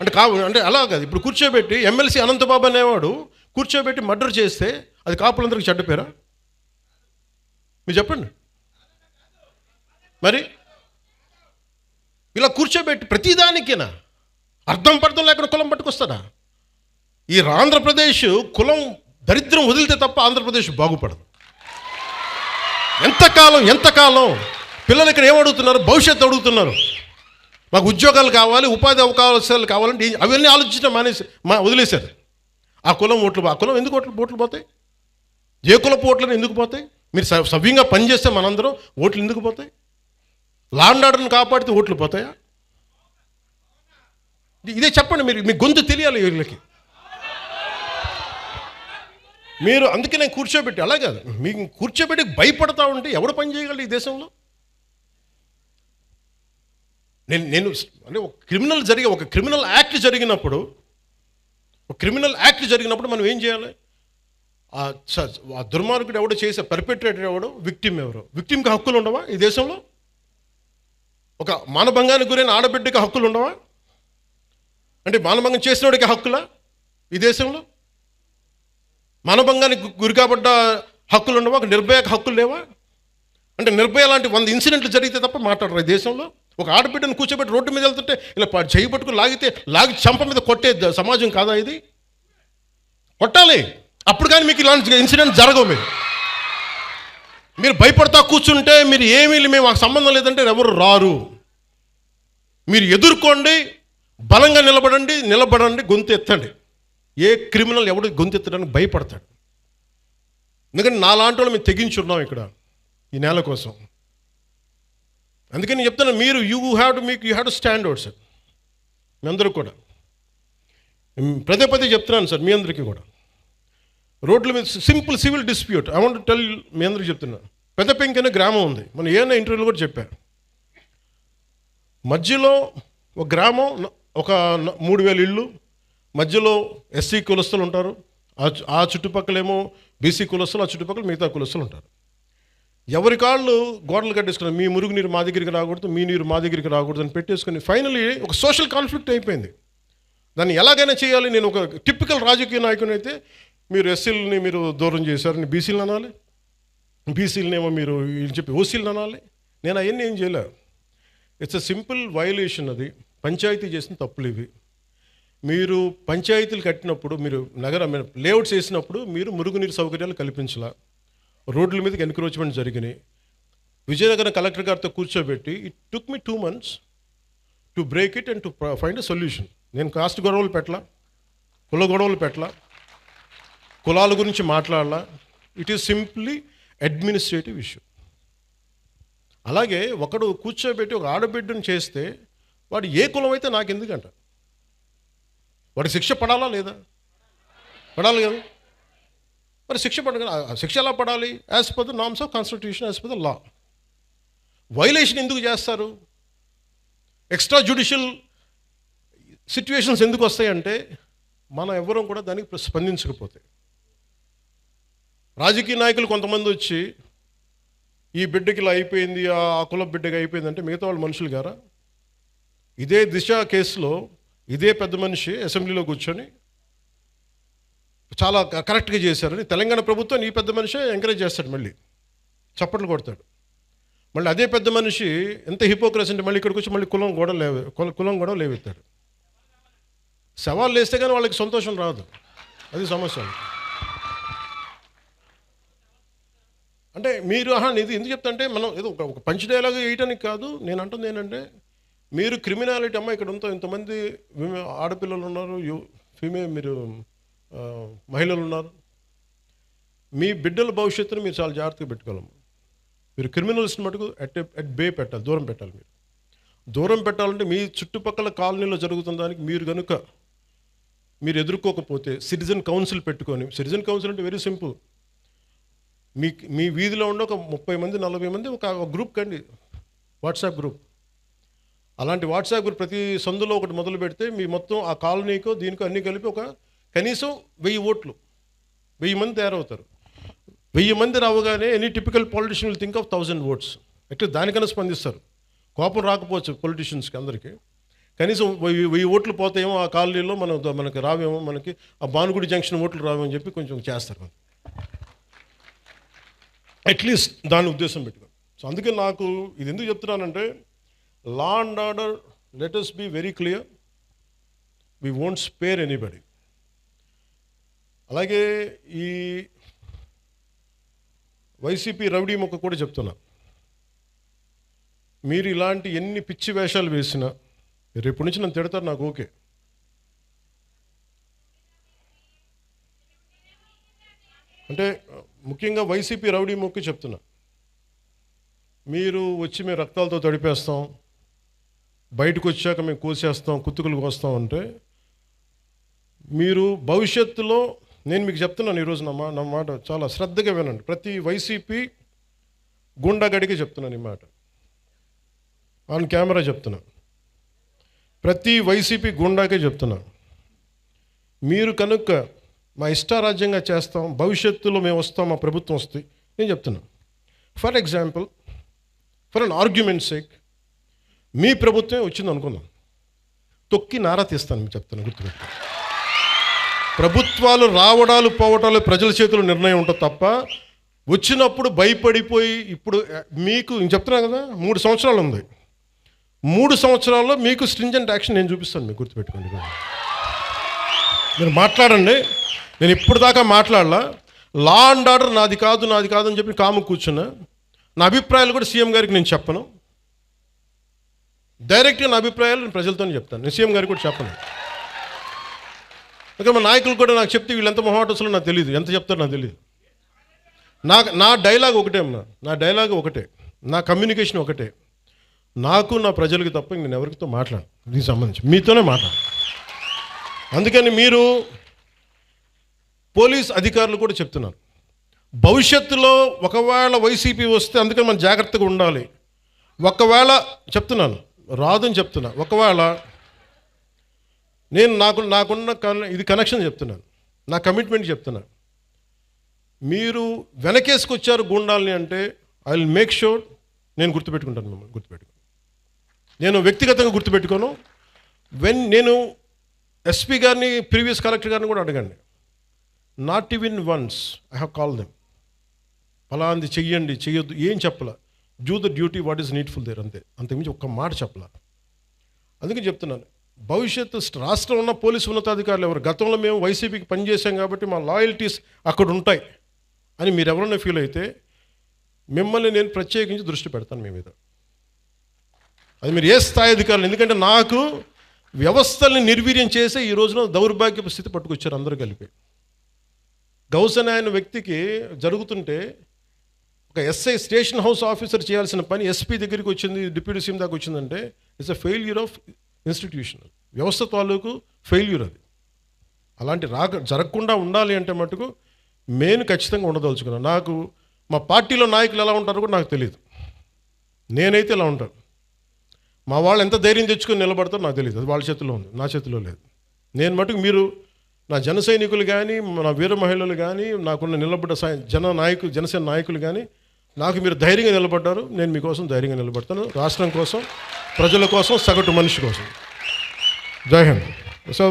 అంటే అలా కాదు. ఇప్పుడు కూర్చోబెట్టి ఎమ్మెల్సీ అనంతబాబు అనేవాడు కూర్చోబెట్టి మర్డర్ చేస్తే అది కాపులందరికీ చెడ్డ పేరా? మీరు చెప్పండి. మరి ఇలా కూర్చోబెట్టి ప్రతిదానికేనా అర్థం పర్థం లేకుండా కులం పట్టుకొస్తాడా? ఈ ఆంధ్రప్రదేశ్ కులం దరిద్రం వదిలితే తప్ప ఆంధ్రప్రదేశ్ బాగుపడదు. ఎంతకాలం పిల్లలు ఇక్కడ ఏమడుగుతున్నారు? భవిష్యత్తు అడుగుతున్నారు. మాకు ఉద్యోగాలు కావాలి, ఉపాధి అవకాశాలు కావాలంటే అవన్నీ ఆలోచించడం వదిలేశారు. ఆ కులం ఓట్లు, ఆ కులం ఎందుకు ఓట్లు పోతాయి? ఏ కులపు ఓట్లను ఎందుకు పోతాయి? మీరు సవ్యంగా పనిచేస్తే మనందరం ఓట్లు ఎందుకు పోతాయి? లా అండ్ ఆర్డర్ని కాపాడితే ఓట్లు పోతాయా? ఇదే చెప్పండి. మీ గొంతు తెలియాలి వీళ్ళకి. మీరు అందుకే నేను కూర్చోబెట్టి, అలా కాదు, మీకు కూర్చోబెట్టి భయపడతా ఉంటే ఎవడు పని చేయగలడు ఈ దేశంలో? నేను అంటే ఒక క్రిమినల్ యాక్ట్ జరిగినప్పుడు మనం ఏం చేయాలి? ఆ దుర్మార్గుడు ఎవడో చేసే పర్పెట్రేటర్ ఎవడో, విక్టిమ్ ఎవరో. విక్టిమ్కి హక్కులు ఉండవా ఈ దేశంలో? ఒక మానభంగానికి గురైన ఆడబిడ్డకి హక్కులు ఉండవా? అంటే మానభంగం చేసినోడికి హక్కులా ఈ దేశంలో? మానభంగానికి గురి కాబడ్డ హక్కులు ఉండవా? ఒక నిర్భయకు హక్కులు లేవా? అంటే నిర్భయ లాంటి 100 ఇన్సిడెంట్లు జరిగితే తప్ప మాట్లాడరు ఈ దేశంలో. ఒక ఆడబిడ్డను కూర్చోబెట్టి రోడ్డు మీద వెళ్తుంటే ఇలా చేయి పట్టుకుని లాగి చంప మీద కొట్టే సమాజం కాదా ఇది? కొట్టాలి. అప్పుడు కానీ మీకు ఇలాంటి ఇన్సిడెంట్ జరగవు. మీరు భయపడతా కూర్చుంటే మేము మాకు సంబంధం లేదంటే ఎవరు రారు. మీరు ఎదుర్కోండి, బలంగా నిలబడండి, గొంతు ఎత్తండి. ఏ క్రిమినల్ ఎవడు గొంతు ఎత్తడానికి భయపడతాడు? ఎందుకంటే నాలాంటి వాళ్ళు మేము తెగించున్నాం ఇక్కడ ఈ నేల కోసం. అందుకని నేను చెప్తాను, మీరు you have to stand out sir. మీ అందరూ కూడా పదే చెప్తున్నాను సార్, మీ అందరికీ కూడా. రోడ్ల మీద simple civil dispute I want tell, మీ అందరికీ చెప్తున్నాను. పెద్ద పెంకి అనే గ్రామం ఉంది, మనం ఏమైనా ఇంటర్వ్యూలో కూడా చెప్పారు. మధ్యలో ఒక గ్రామం, ఒక 3000 ఇళ్ళు, మధ్యలో ఎస్సీ కులస్తులు ఉంటారు, ఆ చుట్టుపక్కలేమో బీసీ కులస్తులు, ఆ చుట్టుపక్కల మిగతా కులస్తులు ఉంటారు. ఎవరి కాళ్ళు గోడలు కట్టేసుకున్నారు. మీ మురుగు నీరు మా దగ్గరికి రాకూడదు, మీ నీరు మా దగ్గరికి రాకూడదు అని పెట్టేసుకుని ఫైనలీ ఒక సోషల్ కాన్ఫ్లిక్ట్ అయిపోయింది. దాన్ని ఎలాగైనా చేయాలి. నేను ఒక టిపికల్ రాజకీయ నాయకుని అయితే, మీరు ఎస్సీలని మీరు దూరం చేశారని బీసీలను అనాలి, బీసీలనేమో మీరు చెప్పి ఓసీలను అనాలి. నేను అవన్నీ ఏం చేయలే. It's a simple violation. అది పంచాయతీ చేసిన తప్పులు ఇవి. మీరు పంచాయతీలు కట్టినప్పుడు, మీరు లేఅవుట్స్ వేసినప్పుడు మీరు మురుగునీరు సౌకర్యాలు కల్పించాల. రోడ్ల మీదకి ఎన్క్రోచ్మెంట్ జరిగినాయి. విజయనగరం కలెక్టర్ గారితో కూర్చోబెట్టి it took me 2 months to break it and to find a solution. నేను కాస్ట్ గొడవలు పెట్టలా, కుల గొడవలు పెట్టలా, కులాల గురించి మాట్లాడాలా. It is simply administrative issue. అలాగే ఒకడు కూర్చోబెట్టి ఒక ఆడబిడ్డను చేస్తే వాడు ఏ కులం అయితే నాకు ఎందుకంట? వాడికి శిక్ష పడాలా లేదా? పడాలి కదా. మరి శిక్ష ఎలా పడాలి? As per the norms of constitution, as per the law. Violation ఎందుకు చేస్తారు? ఎక్స్ట్రా జ్యుడిషియల్ సిచ్యువేషన్స్ ఎందుకు వస్తాయంటే మనం ఎవరూ కూడా దానికి స్పందించకపోతే. రాజకీయ నాయకులు కొంతమంది వచ్చి ఈ బిడ్డకి ఇలా అయిపోయింది, ఆ కుల బిడ్డకి అయిపోయిందంటే మిగతా వాళ్ళు మనుషులు గారా? ఇదే దిశ కేసులో ఇదే పెద్ద మనిషి అసెంబ్లీలో కూర్చొని చాలా కరెక్ట్గా చేశారని తెలంగాణ ప్రభుత్వం ఈ పెద్ద మనిషి ఎంకరేజ్ చేస్తాడు, మళ్ళీ చప్పట్లు కొడతాడు. మళ్ళీ అదే పెద్ద మనిషి ఎంత హిపోక్రసీ అంటే మళ్ళీ ఇక్కడికి వచ్చి మళ్ళీ కులం గొడవ లేవెత్తాడు. సవాళ్ళు వేస్తే కానీ వాళ్ళకి సంతోషం రాదు, అది సమస్య. అంటే మీరు ఇది ఎందుకు చెప్తా అంటే, మనం ఏదో ఒక పంచ్ డైలాగ్ వేయటానికి కాదు. నేను అంటుంది ఏంటంటే, మీరు క్రిమినాలిటీ ఇక్కడ ఇంతమంది ఆడపిల్లలు ఉన్నారు, మీరు మహిళలు ఉన్నారు. మీ బిడ్డల భవిష్యత్తును మీరు చాలా జాగ్రత్తగా పెట్టుకోవాలి. మీరు క్రిమినల్స్ని మటుకు అట్ బే పెట్టాలి, దూరం పెట్టాలి. దూరం పెట్టాలంటే మీ చుట్టుపక్కల కాలనీలో జరుగుతున్న దానికి మీరు ఎదుర్కోకపోతే సిటిజన్ కౌన్సిల్ పెట్టుకొని, సిటిజన్ కౌన్సిల్ అంటే వెరీ సింపుల్. మీ వీధిలో ఉండే ఒక 30 మంది 40 మంది ఒక గ్రూప్ కండి, వాట్సాప్ గ్రూప్. అలాంటి వాట్సాప్ గ్రూప్ ప్రతి సందులో ఒకటి మొదలు పెడితే మీ మొత్తం ఆ కాలనీకో దీనికో అన్నీ కలిపి ఒక కనీసం 1000 ఓట్లు, 1000 మంది తయారవుతారు. 1000 మంది రావగానే any typical politician will think of 1000 votes. At least దానికన్నా స్పందిస్తారు. కోపం రాకపోవచ్చు పొలిటీషియన్స్కి అందరికీ, కనీసం 1000 ఓట్లు పోతాయేమో ఆ కాలనీలో, మనకి రావేమో, మనకి ఆ భానుగుడి జంక్షన్ ఓట్లు రావేమో అని చెప్పి కొంచెం చేస్తారు. అట్లీస్ట్ దాని ఉద్దేశం పెట్టుకోండి. సో అందుకే నాకు ఇది ఎందుకు చెప్తున్నానంటే, law and order, let us be very clear, we won't spare anybody. అలాగే ఈ వైసీపీ రౌడీ మొక్క కూడా చెప్తున్నా, మీరు ఇలాంటి ఎన్ని పిచ్చి వేషాలు వేసినా రేపు నుంచి నన్ను తిడతారు, నాకు ఓకే. అంటే ముఖ్యంగా వైసీపీ రౌడీ మొక్కి చెప్తున్నా, మీరు వచ్చి మేము రక్తాలతో తడిపేస్తాం, బయటకు వచ్చాక మేము కోసేస్తాం, కుత్తుకులు కోస్తాం అంటే, మీరు భవిష్యత్తులో, నేను మీకు చెప్తున్నాను ఈరోజు నా మాట చాలా శ్రద్ధగా వినండి. ప్రతి వైసీపీ గుండాగడికి చెప్తున్నాను ఈ మాట, ఆన్ కెమెరా చెప్తున్నా, ప్రతి వైసీపీ గుండాకే చెప్తున్నా, మీరు కనుక మా ఇష్టారాజ్యంగా చేస్తాం, భవిష్యత్తులో మేము వస్తాం, మా ప్రభుత్వం వస్తుంది, నేను చెప్తున్నా. For example, for an argument sake, మీ ప్రభుత్వమే వచ్చింది అనుకుందాం, తొక్కి నారా తీస్తాను, మీకు చెప్తాను, గుర్తుపెట్టు. ప్రభుత్వాలు రావడాలు పోవటాలు ప్రజల చేతుల్లో నిర్ణయం ఉంటుంది తప్ప, వచ్చినప్పుడు భయపడిపోయి, ఇప్పుడు మీకు చెప్తున్నా కదా 3 సంవత్సరాలు ఉంది, 3 సంవత్సరాల్లో మీకు స్ట్రింజెంట్ యాక్షన్ నేను చూపిస్తాను, మీకు గుర్తుపెట్టుకోండి. మీరు మాట్లాడండి, నేను ఇప్పుడు దాకా మాట్లాడలా. లా అండ్ ఆర్డర్ నాది కాదు అని చెప్పి కాము కూర్చున్నా. నా అభిప్రాయాలు కూడా సీఎం గారికి నేను చెప్పను, డైరెక్ట్గా నా అభిప్రాయాలు నేను ప్రజలతోనే చెప్తాను, నేను సీఎం గారికి కూడా చెప్పను. ఇంకా మా నాయకులు కూడా నాకు చెప్తే వీళ్ళు ఎంత మొహాటసులో నాకు తెలియదు, ఎంత చెప్తారో నాకు తెలియదు. నా డైలాగ్ ఒకటే అమ్మా, నా డైలాగ్ ఒకటే, నా కమ్యూనికేషన్ ఒకటే, నాకు నా ప్రజలకి తప్ప నేను ఎవరితో మాట్లాడను, దీనికి సంబంధించి మీతోనే మాట్లాడు. అందుకని మీరు పోలీస్ అధికారులు కూడా చెప్తున్నారు, భవిష్యత్తులో ఒకవేళ వైసీపీ వస్తే అందుకని మనం జాగ్రత్తగా ఉండాలి. ఒకవేళ చెప్తున్నాను, రాదని చెప్తున్నా, ఒకవేళ నేను నాకున్న ఇది కనెక్షన్ చెప్తున్నాను, నా కమిట్మెంట్ చెప్తున్నా, మీరు వెనకేసుకొచ్చారు గూండాల్ని అంటే ఐ విల్ మేక్ షూర్ నేను గుర్తుపెట్టుకుంటాను, మిమ్మల్ని గుర్తుపెట్టుకుని, నేను వ్యక్తిగతంగా గుర్తుపెట్టుకోను. నేను ఎస్పీ గారిని, ప్రీవియస్ కలెక్టర్ గారిని కూడా అడగండి, not even once I have call them, ఫలాంది చెయ్యండి చెయ్యొద్దు ఏం చెప్పలా, do the duty what is needful there, అంతకుమించి ఒక్క మాట చెప్పలా. అందుకే చెప్తున్నాను, భవిష్యత్తు రాష్ట్రంలో ఉన్న పోలీసు ఉన్నతాధికారులు ఎవరు, గతంలో మేము వైసీపీకి పనిచేసాం కాబట్టి మా లాయల్టీస్ అక్కడ ఉంటాయి అని మీరు ఎవరైనా ఫీల్ అయితే మిమ్మల్ని నేను ప్రత్యేకించి దృష్టి పెడతాను మీ మీద, అది మీరు ఏ స్థాయి అధికారులు. ఎందుకంటే నాకు వ్యవస్థల్ని నిర్వీర్యం చేసే ఈ రోజున దౌర్భాగ్యపు స్థితి పట్టుకొచ్చారు అందరూ కలిపి. గౌసన్ అనే వ్యక్తికి జరుగుతుంటే ఒక ఎస్ఐ, స్టేషన్ హౌస్ ఆఫీసర్ చేయాల్సిన పని ఎస్పీ దగ్గరికి వచ్చింది, డిప్యూటీ సీఎం దాకా వచ్చిందంటే it's a failure of institution, వ్యవస్థ తాలూకు ఫెయిల్యూర్ అది. అలాంటి జరగకుండా ఉండాలి అంటే మటుకు నేను ఖచ్చితంగా ఉండదలుచుకున్నాను. నాకు మా పార్టీలో నాయకులు ఎలా ఉంటారో కూడా నాకు తెలియదు, నేనైతే ఇలా ఉంటాను. మా వాళ్ళు ఎంత ధైర్యం తెచ్చుకొని నిలబడతారో నాకు తెలియదు, అది వాళ్ళ చేతిలో ఉంది, నా చేతిలో లేదు. నేను మటుకు మీరు నా జన సైనికులు కానీ, నా వీర మహిళలు కానీ, నాకున్న నిలబడ్డ జనసేన నాయకులు కానీ, నాకు మీరు ధైర్యంగా నిలబడ్డారు, నేను మీకోసం ధైర్యంగా నిలబడతాను, రాష్ట్రం కోసం, ప్రజల కోసం, సగటు మనిషి కోసం. జై హింద్. సో